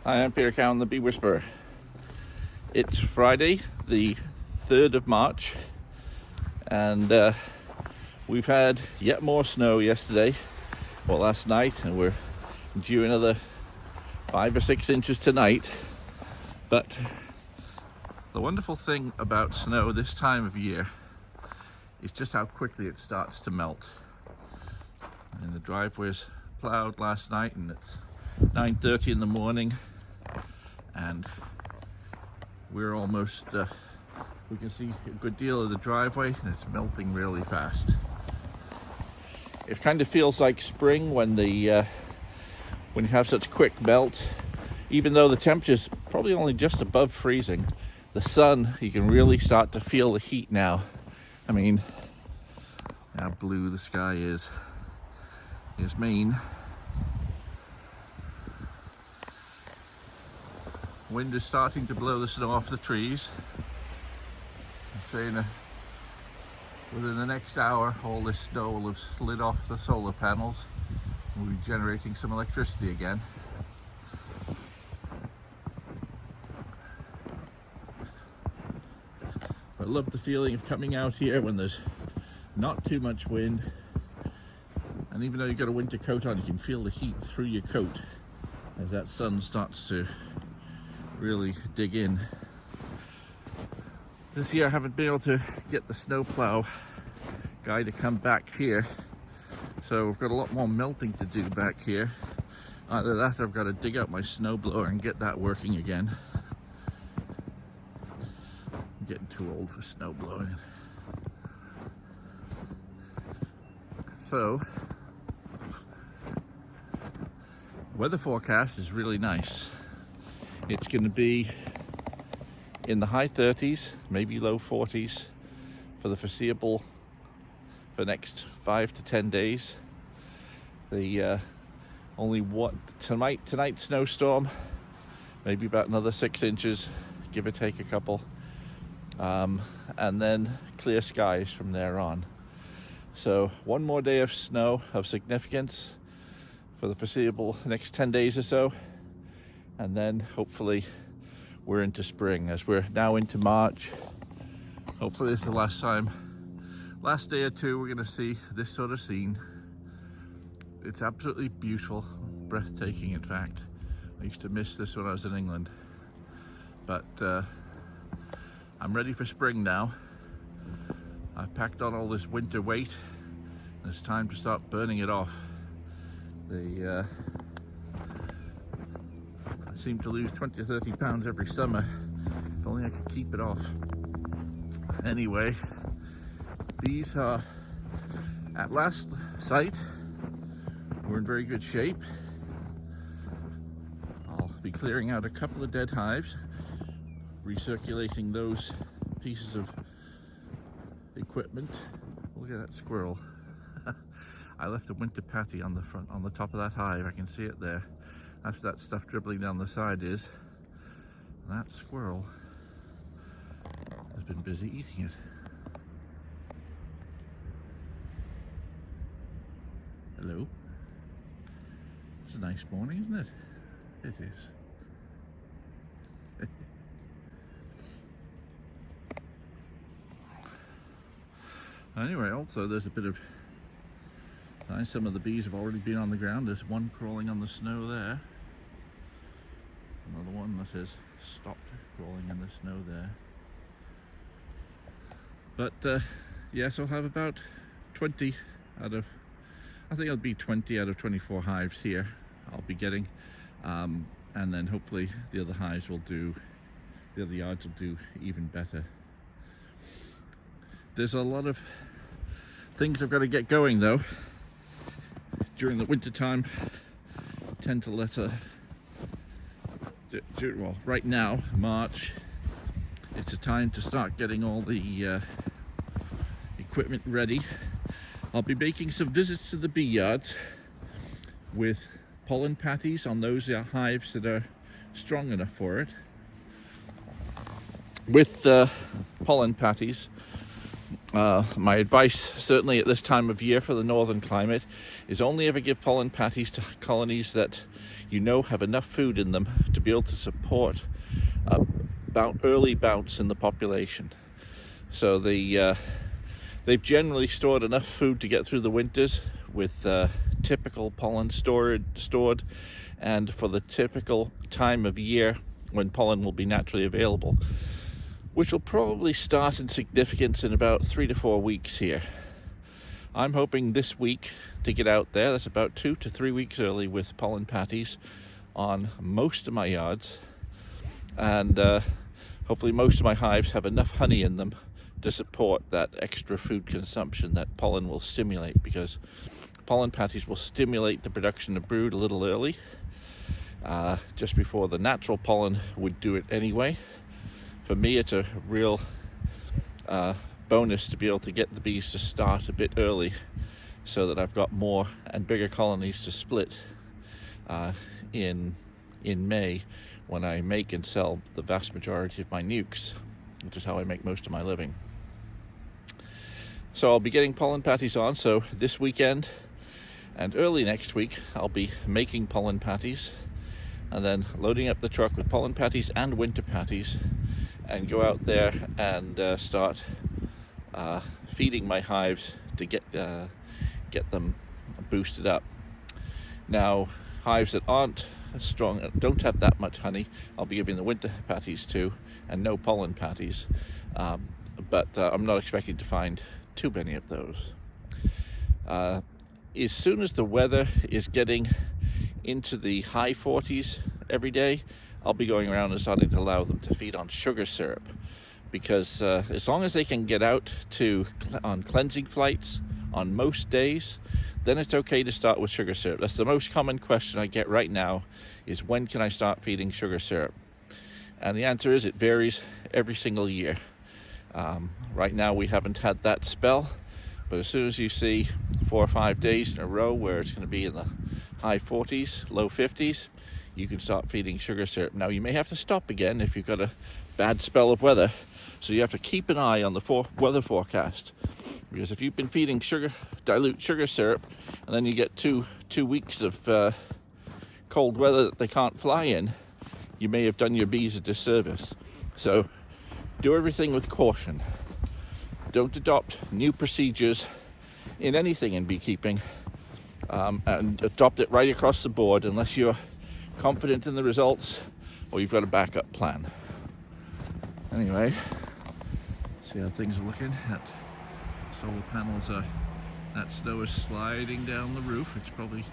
Hi, I'm Peter Cowan, the Bee Whisperer. It's Friday, the 3rd of March, and we've had yet more snow yesterday, well last night, and we're due another 5 or 6 inches tonight. But the wonderful thing about snow this time of year is just how quickly it starts to melt. And the driveway was plowed last night, and it's 9:30 in the morning, and we're almost we can see a good deal of the driveway, and it's melting really fast. It kind of feels like spring when you have such quick melt. Even though the temperature's probably only just above freezing, the sun, you can really start to feel the heat now. I mean, how blue the sky is. Here's Maine. Wind is starting to blow the snow off the trees. I'd say within the next hour, all this snow will have slid off the solar panels. We'll be generating some electricity again. I love the feeling of coming out here when there's not too much wind. And even though you've got a winter coat on, you can feel the heat through your coat as that sun starts to really dig in. This year I haven't been able to get the snowplow guy to come back here, so we've got a lot more melting to do back here. Either that or I've got to dig out my snowblower and get that working again. I'm getting too old for snowblowing. So, the weather forecast is really nice. It's going to be in the high 30s, maybe low 40s for the foreseeable, for the next 5 to 10 days. The tonight's snowstorm, maybe about another 6 inches, give or take a couple, and then clear skies from there on. So one more day of snow of significance for the foreseeable next 10 days or so. And then hopefully we're into spring, as we're now into March. Hopefully this is the last day or two we're going to see this sort of scene. It's absolutely beautiful, breathtaking in fact. I used to miss this when I was in England. But I'm ready for spring now. I've packed on all this winter weight, and it's time to start burning it off. I seem to lose 20 or 30 pounds every summer. If only I could keep it off. Anyway, these are, at last sight, we're in very good shape. I'll be clearing out a couple of dead hives, recirculating those pieces of equipment. Look at that squirrel. I left a winter patty on the top of that hive. I can see it there. After that stuff dribbling down the side is, that squirrel has been busy eating it. Hello. It's a nice morning, isn't it? It is. Anyway, also there's a bit of signs. Some of the bees have already been on the ground. There's one crawling on the snow there. Another one that has stopped crawling in the snow there. But yes, I'll have about 20 out of, I think it'll be 20 out of 24 hives here I'll be getting. And then hopefully the other yards will do even better. There's a lot of things I've got to get going though. During the winter time, I tend to let well, right now, March, it's a time to start getting all the equipment ready. I'll be making some visits to the bee yards with pollen patties on those hives that are strong enough for it. With pollen patties, My advice, certainly at this time of year for the northern climate, is only ever give pollen patties to colonies that you know have enough food in them to be able to support early bounce in the population. So they've generally stored enough food to get through the winters with typical pollen stored, and for the typical time of year when pollen will be naturally available, which will probably start in significance in about 3 to 4 weeks here. I'm hoping this week to get out there. That's about 2 to 3 weeks early with pollen patties on most of my yards, and hopefully most of my hives have enough honey in them to support that extra food consumption that pollen will stimulate, because pollen patties will stimulate the production of brood a little early, just before the natural pollen would do it anyway. For me, it's a real bonus to be able to get the bees to start a bit early so that I've got more and bigger colonies to split in May, when I make and sell the vast majority of my nukes, which is how I make most of my living. So I'll be getting pollen patties on. So this weekend and early next week, I'll be making pollen patties and then loading up the truck with pollen patties and winter patties, and go out there and start feeding my hives to get them boosted up. Now, hives that aren't strong, don't have that much honey, I'll be giving the winter patties to, and no pollen patties. But I'm not expecting to find too many of those. As soon as the weather is getting into the high 40s every day, I'll be going around and starting to allow them to feed on sugar syrup, because as long as they can get out on cleansing flights on most days, then it's okay to start with sugar syrup. That's the most common question I get right now, is when can I start feeding sugar syrup? And the answer is it varies every single year. Right now we haven't had that spell, but as soon as you see 4 or 5 days in a row where it's going to be in the high 40s, low 50s, you can start feeding sugar syrup. Now, you may have to stop again if you've got a bad spell of weather, so you have to keep an eye on the weather forecast, because if you've been feeding dilute sugar syrup and then you get two weeks of cold weather that they can't fly in, you may have done your bees a disservice. So do everything with caution. Don't adopt new procedures in anything in beekeeping, and adopt it right across the board unless you're confident in the results or you've got a backup plan. Anyway, see how things are looking. That solar panels that snow is sliding down the roof. It's probably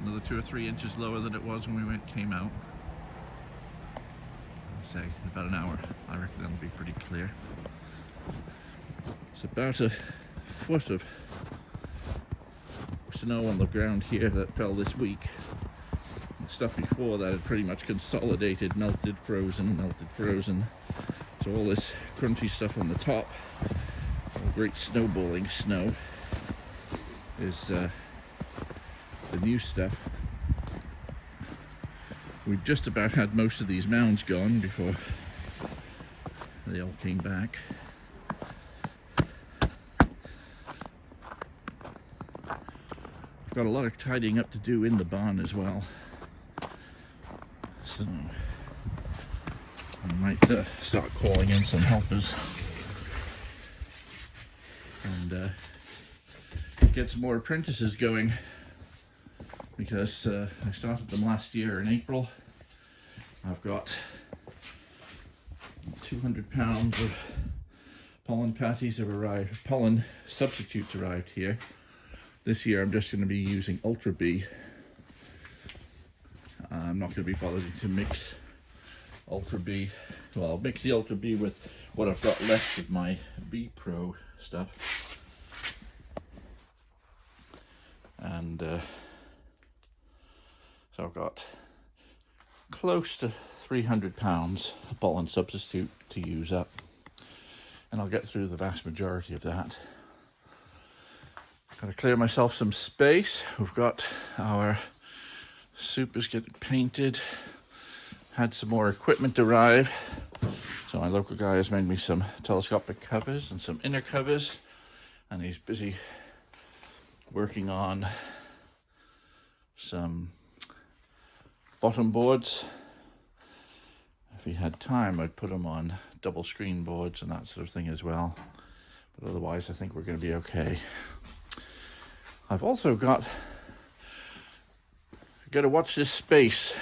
another 2 or 3 inches lower than it was when we came out. I'll say about an hour. I reckon that'll be pretty clear. It's about a foot of snow on the ground here that fell this week. The stuff before that had pretty much consolidated, melted, frozen. So all this crunchy stuff on the top, all great snowballing snow, is the new stuff. We just about had most of these mounds gone before they all came back. Got a lot of tidying up to do in the barn as well, so I might start calling in some helpers and get some more apprentices going, because I started them last year in April. I've got 200 pounds of pollen patties have arrived, pollen substitutes arrived here. This year I'm just going to be using Ultra Bee. I'm not going to be bothering to mix Ultra Bee. Well, I'll mix the Ultra Bee with what I've got left of my Bee Pro stuff. And so I've got close to 300 pounds of pollen substitute to use up. And I'll get through the vast majority of that. Got to clear myself some space. We've got our supers getting painted. Had some more equipment arrive. So my local guy has made me some telescopic covers and some inner covers and he's busy working on some bottom boards. If he had time, I'd put them on double screen boards and that sort of thing as well. But otherwise, I think we're going to be okay. I've also got to watch this space.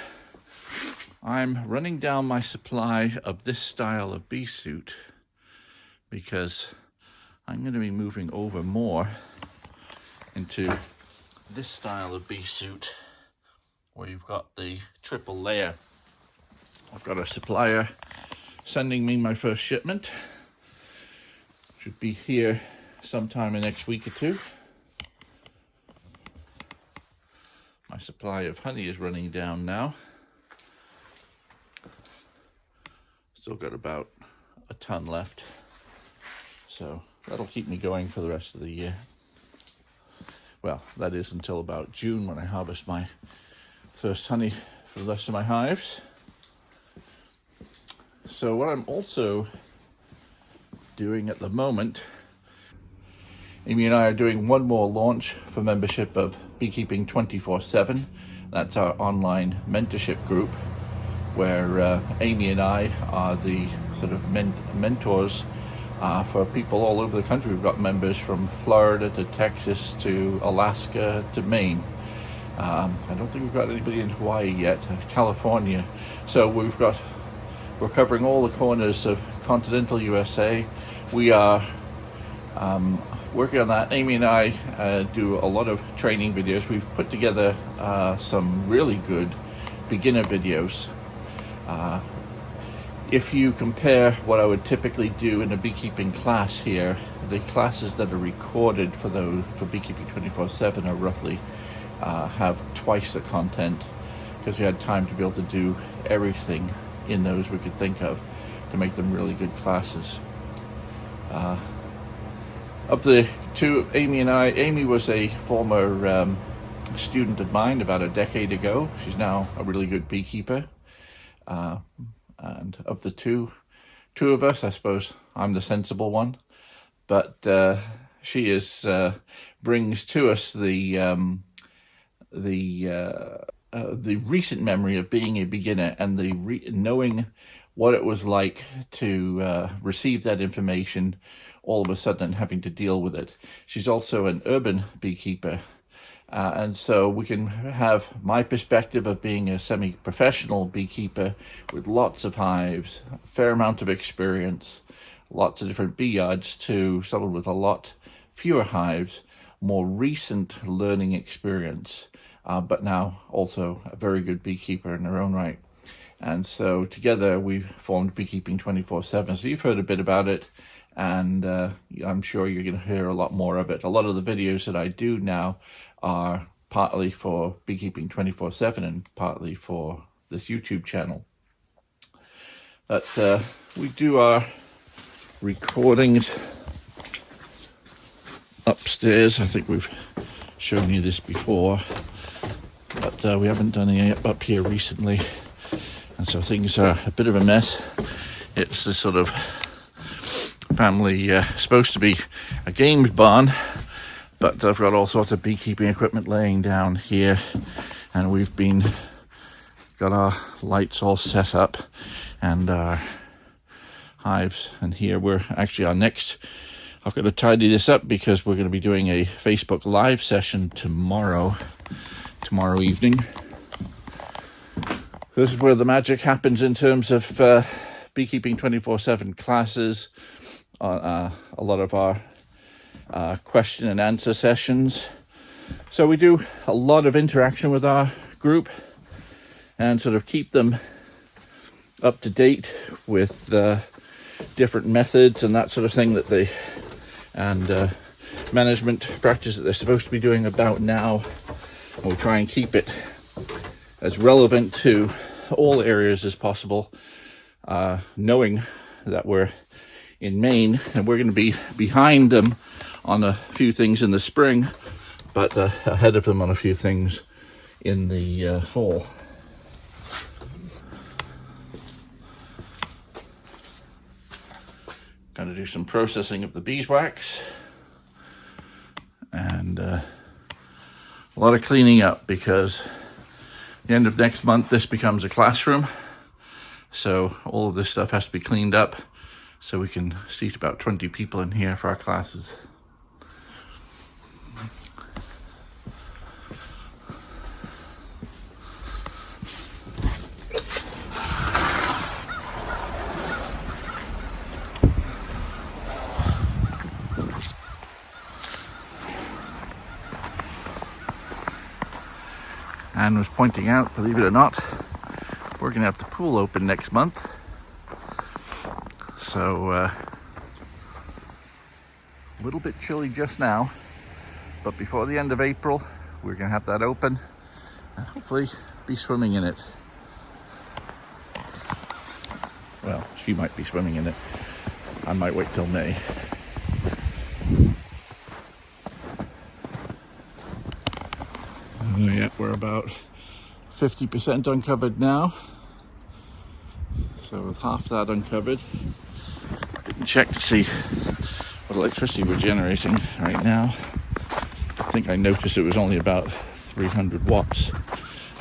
I'm running down my supply of this style of bee suit because I'm going to be moving over more into this style of bee suit where you've got the triple layer. I've got a supplier sending me my first shipment. Should be here sometime in the next week or two. My supply of honey is running down now. Still got about a ton left. So that'll keep me going for the rest of the year. Well, that is until about June when I harvest my first honey for the rest of my hives. So what I'm also doing at the moment, Amy and I are doing one more launch for membership of Beekeeping 24/7. That's our online mentorship group where Amy and I are the sort of mentors for people all over the country. We've got members from Florida to Texas to Alaska to Maine. I don't think we've got anybody in Hawaii yet, California. So we're covering all the corners of continental USA. We are working on that. Amy and I do a lot of training videos. We've put together some really good beginner videos. If you compare what I would typically do in a beekeeping class here, the classes that are recorded for Beekeeping 24/7 are roughly have twice the content, because we had time to be able to do everything in those we could think of to make them really good classes. Of the two, Amy and I, Amy was a former student of mine about a decade ago. She's now a really good beekeeper. And of the two of us, I suppose I'm the sensible one. But she brings to us the recent memory of being a beginner and knowing what it was like to receive that information all of a sudden and having to deal with it. She's also an urban beekeeper, and so we can have my perspective of being a semi-professional beekeeper with lots of hives, a fair amount of experience, lots of different bee yards, to someone with a lot fewer hives, more recent learning experience, but now also a very good beekeeper in her own right. And so together we've formed Beekeeping 24/7. So you've heard a bit about it, and I'm sure you're going to hear a lot more of it. A lot of the videos that I do now are partly for Beekeeping 24/7 and partly for this YouTube channel. But we do our recordings upstairs. I think we've shown you this before, but we haven't done any up here recently, and so things are a bit of a mess. It's this sort of family, supposed to be a games barn, but I've got all sorts of beekeeping equipment laying down here, and we've got our lights all set up and our hives. And here we're actually I've got to tidy this up because we're going to be doing a Facebook Live session tomorrow evening. This is where the magic happens in terms of Beekeeping 24/7 classes. A lot of our question and answer sessions. So we do a lot of interaction with our group and sort of keep them up to date with different methods and that sort of thing and management practice that they're supposed to be doing about now. We'll try and keep it as relevant to all areas as possible, knowing that we're in Maine and we're going to be behind them on a few things in the spring, but ahead of them on a few things in the fall. Going to do some processing of the beeswax. and a lot of cleaning up, because the end of next month this becomes a classroom, so all of this stuff has to be cleaned up so we can seat about 20 people in here for our classes. Anne was pointing out, believe it or not, we're going to have the pool open next month. So, a little bit chilly just now, but before the end of April, we're going to have that open and hopefully be swimming in it. Well, she might be swimming in it. I might wait till May. Oh yeah, we're about 50% uncovered now. So with half that uncovered, didn't check to see what electricity we're generating right now. I think I noticed it was only about 300 watts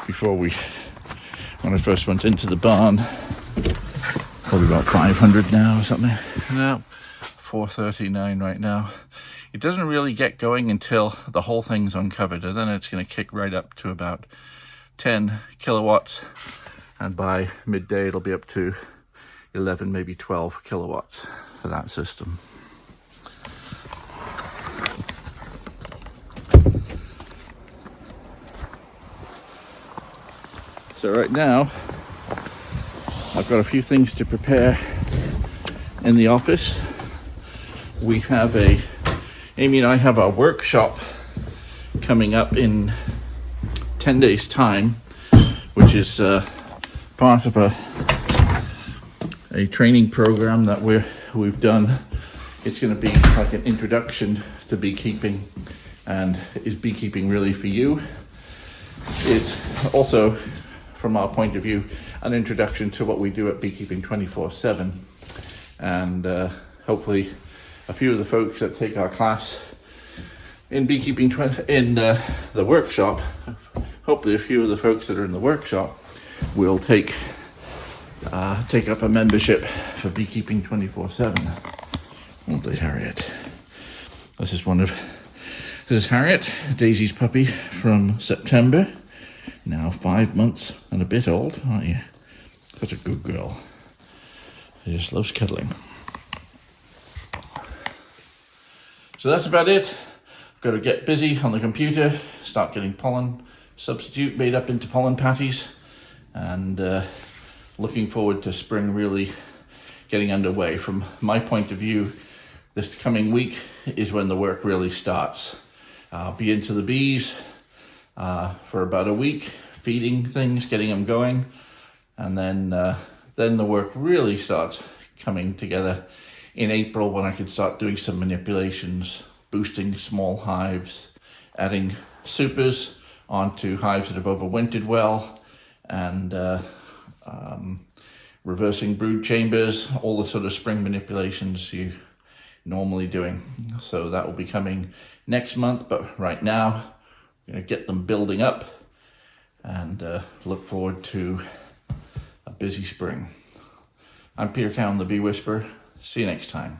before when I first went into the barn. Probably about 500 now or something. No, 439 right now. It doesn't really get going until the whole thing's uncovered, and then it's going to kick right up to about 10 kilowatts, and by midday it'll be up to 11, maybe 12 kilowatts for that system. So right now I've got a few things to prepare in the office. Amy and I have a workshop coming up in 10 days time, which is part of a training program that we've done. It's going to be like an introduction to beekeeping, and is beekeeping really for you? It's also, from our point of view, an introduction to what we do at Beekeeping 24/7, and hopefully a few of the folks that take our class in beekeeping in the workshop, hopefully a few of the folks that are in the workshop will take up a membership for Beekeeping 24/7. Won't they, Harriet? This is Harriet, Daisy's puppy from September. Now 5 months and a bit old, aren't you? Such a good girl. She just loves cuddling. So that's about it. Got to get busy on the computer, start getting pollen substitute made up into pollen patties, and looking forward to spring really getting underway. From my point of view, this coming week is when the work really starts. I'll be into the bees for about a week, feeding things, getting them going, and then the work really starts coming together in April, when I can start doing some manipulations, boosting small hives, adding supers onto hives that have overwintered well, and reversing brood chambers, all the sort of spring manipulations you normally doing. So that will be coming next month, but right now I'm going to get them building up and look forward to a busy spring. I'm Peter Cowan, the Bee Whisperer. See you next time.